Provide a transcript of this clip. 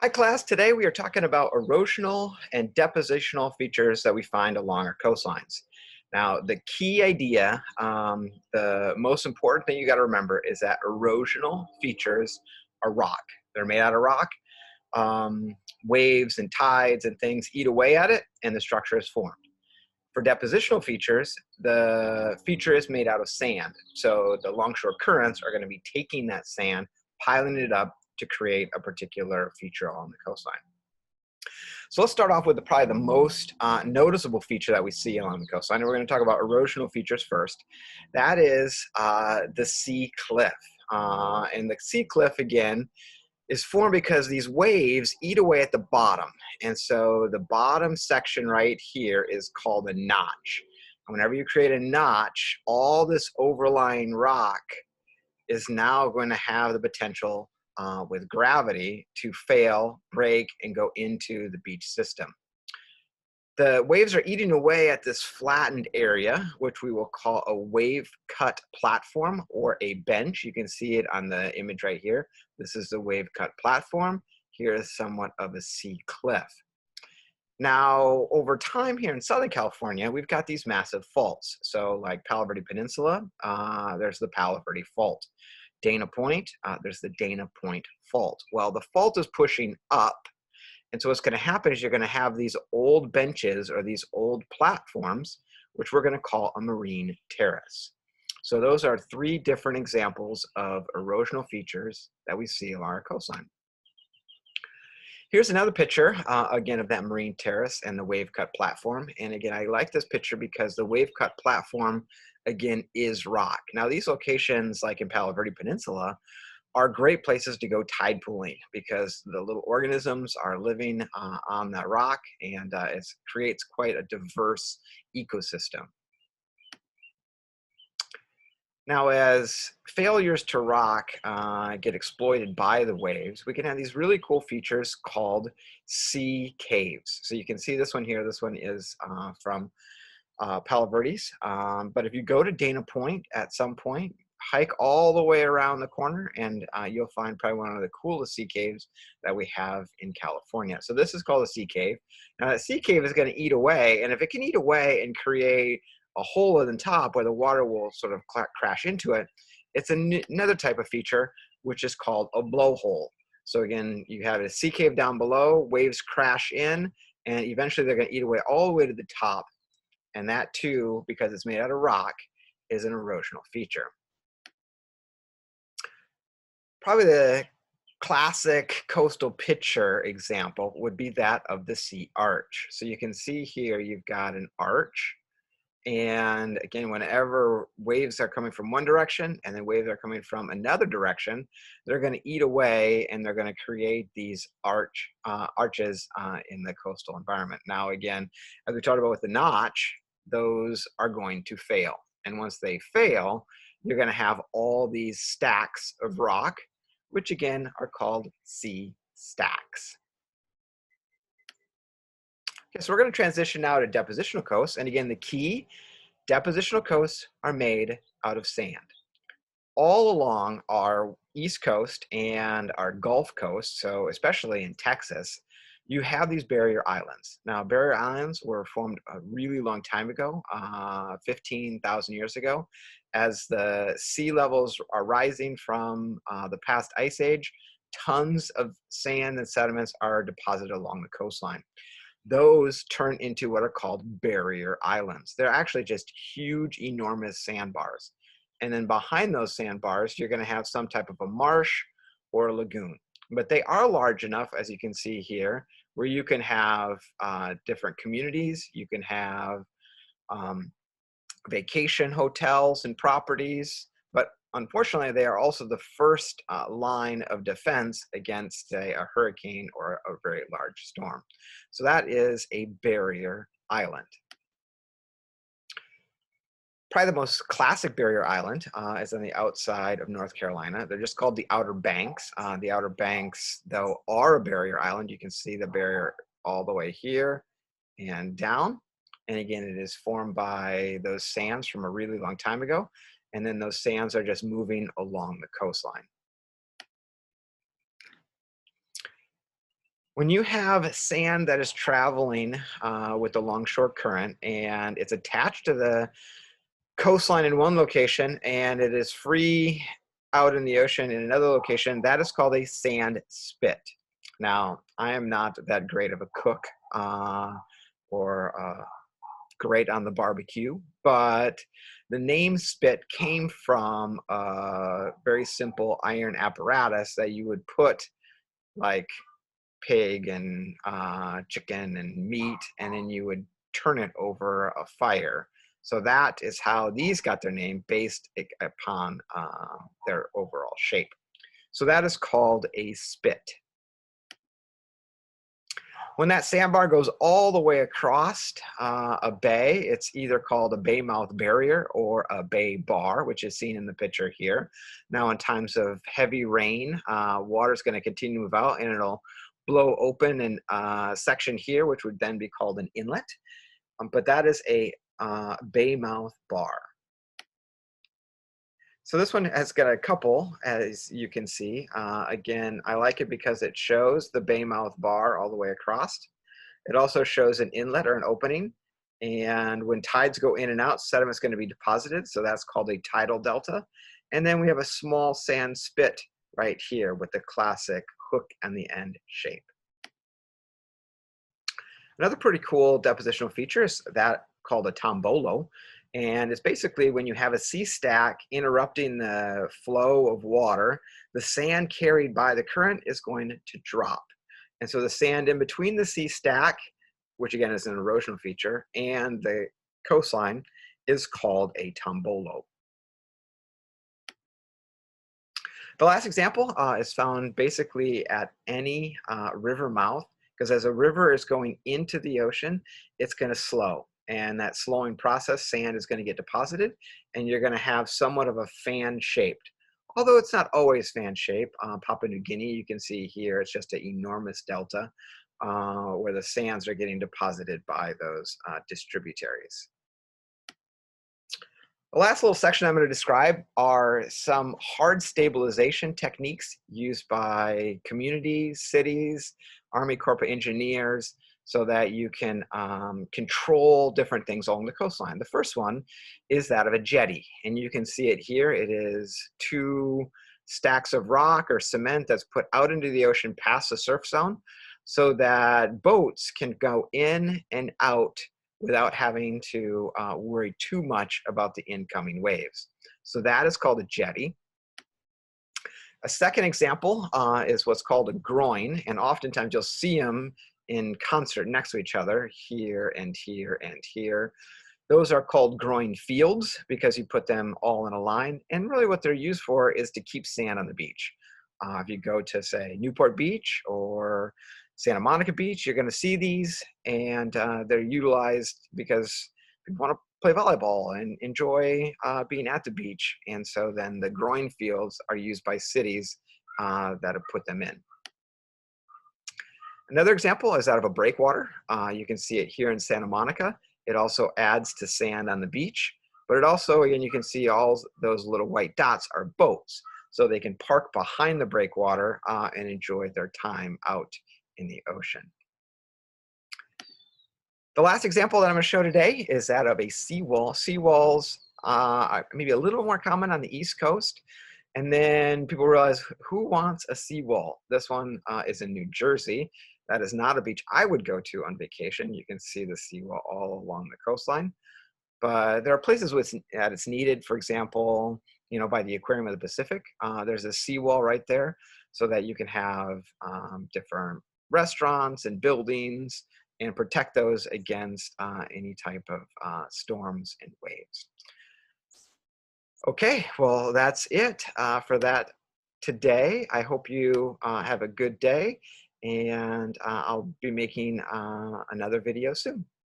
Hi class, today we are talking about erosional and depositional features that we find along our coastlines. Now, the key idea, the most important thing you got to remember is that erosional features are rock. They're made out of rock. Um, Waves and tides and things eat away at it and the structure is formed. For depositional features, the feature is made out of sand. So the longshore currents are going to be taking that sand, piling it up to create a particular feature along the coastline. So let's start off with probably the most noticeable feature that we see along the coastline. And we're going to talk about erosional features first. That is the sea cliff. And the sea cliff, again, is formed because these waves eat away at the bottom. And so the bottom section right here is called a notch. And whenever you create a notch, all this overlying rock is now going to have the potential with gravity to fail, break, and go into the beach system. The waves are eating away at this flattened area, which we will call a wave cut platform or a bench. You can see it on the image right here. This is the wave cut platform. Here is somewhat of a sea cliff. Now, over time here in Southern California, we've got these massive faults. So like Palo Verde Peninsula, there's the Palo Verde Fault. Dana Point, there's the Dana Point Fault. Well, the fault is pushing up. And so what's going to happen is you're going to have these old benches or these old platforms, which we're going to call a marine terrace. So those are three different examples of erosional features that we see along our coastline. Here's another picture, again, of that marine terrace and the wave cut platform. And again, I like this picture because the wave cut platform, again, is rock. Now, these locations, like in Palo Verde Peninsula, are great places to go tide pooling because the little organisms are living on that rock, and it creates quite a diverse ecosystem. Now, as failures to rock get exploited by the waves, we can have these really cool features called sea caves. So you can see this one here. This one is from Palo Verdes. But if you go to Dana Point at some point, hike all the way around the corner, and you'll find probably one of the coolest sea caves that we have in California. So this is called a sea cave. Now, that sea cave is going to eat away, and if it can eat away and create a hole in the top where the water will sort of crash into it, it's another type of feature, which is called a blowhole. So again, you have a sea cave down below, waves crash in, and eventually they're going to eat away all the way to the top. And that too, because it's made out of rock, is an erosional feature. Probably the classic coastal picture example would be that of the sea arch. So you can see here you've got an arch. And again, whenever waves are coming from one direction and then waves are coming from another direction, they're going to eat away and they're going to create these arches in the coastal environment. Now, again, as we talked about with the notch, those are going to fail. And once they fail, you're going to have all these stacks of rock, which again are called sea stacks. Okay, so we're going to transition now to depositional coasts. And again, the key, depositional coasts are made out of sand. All along our East Coast and our Gulf Coast, so especially in Texas, you have these barrier islands. Now, barrier islands were formed a really long time ago, 15,000 years ago. As the sea levels are rising from the past ice age, tons of sand and sediments are deposited along the coastline. Those turn into what are called barrier islands. They're actually just huge, enormous sandbars. And then behind those sandbars, you're going to have some type of a marsh or a lagoon. But they are large enough, as you can see here, where you can have different communities. You can have vacation hotels and properties. But unfortunately, they are also the first line of defense against, say, a hurricane or a very large storm. So that is a barrier island. Probably the most classic barrier island is on the outside of North Carolina. They're just called the Outer Banks. The Outer Banks, though, are a barrier island. You can see the barrier all the way here and down. And again, it is formed by those sands from a really long time ago. And then those sands are just moving along the coastline. When you have sand that is traveling with the longshore current and it's attached to the coastline in one location and it is free out in the ocean in another location, that is called a sand spit. Now, I am not that great of a cook or great on the barbecue, but the name spit came from a very simple iron apparatus that you would put like pig and chicken and meat, and then you would turn it over a fire. So that is how these got their name, based upon their overall shape. So that is called a spit. When that sandbar goes all the way across a bay, it's either called a bay mouth barrier or a bay bar, which is seen in the picture here. Now, in times of heavy rain, water is going to continue to move out and it'll blow open a section here, which would then be called an inlet. But that is a bay mouth bar. So this one has got a couple, as you can see. Again, I like it because it shows the bay mouth bar all the way across. It also shows an inlet or an opening. And when tides go in and out, sediment is going to be deposited. So that's called a tidal delta. And then we have a small sand spit right here with the classic hook on the end shape. Another pretty cool depositional feature is that called a tombolo. And it's basically when you have a sea stack interrupting the flow of water, the sand carried by the current is going to drop. And so the sand in between the sea stack, which again is an erosional feature, and the coastline is called a tombolo. The last example is found basically at any river mouth, because as a river is going into the ocean, it's going to slow. And that slowing process, sand is going to get deposited, and you're going to have somewhat of a fan-shaped. Although it's not always fan-shaped. Papua New Guinea, you can see here, it's just an enormous delta where the sands are getting deposited by those distributaries. The last little section I'm going to describe are some hard stabilization techniques used by communities, cities, Army Corps of Engineers, so that you can control different things along the coastline. The first one is that of a jetty, and you can see it here. It is two stacks of rock or cement that's put out into the ocean past the surf zone, so that boats can go in and out without having to worry too much about the incoming waves. So that is called a jetty. A second example is what's called a groin, and oftentimes you'll see them in concert next to each other, here and here and here. Those are called groin fields because you put them all in a line, and really what they're used for is to keep sand on the beach. If you go to, say, Newport Beach or Santa Monica Beach, you're going to see these, and they're utilized because people want to play volleyball and enjoy being at the beach. And so then the groin fields are used by cities that have put them in. Another example is out of a breakwater. You can see it here in Santa Monica. It also adds to sand on the beach, but it also, again, you can see all those little white dots are boats. So they can park behind the breakwater and enjoy their time out in the ocean. The last example that I'm going to show today is that of a seawall. Seawalls maybe a little more common on the East Coast. And then people realize, who wants a seawall? This one is in New Jersey. That is not a beach I would go to on vacation. You can see the seawall all along the coastline. But there are places that it's needed. For example, by the Aquarium of the Pacific, there's a seawall right there so that you can have different restaurants and buildings and protect those against any type of storms and waves. Okay, well, that's it for that today. I hope you have a good day, and I'll be making another video soon.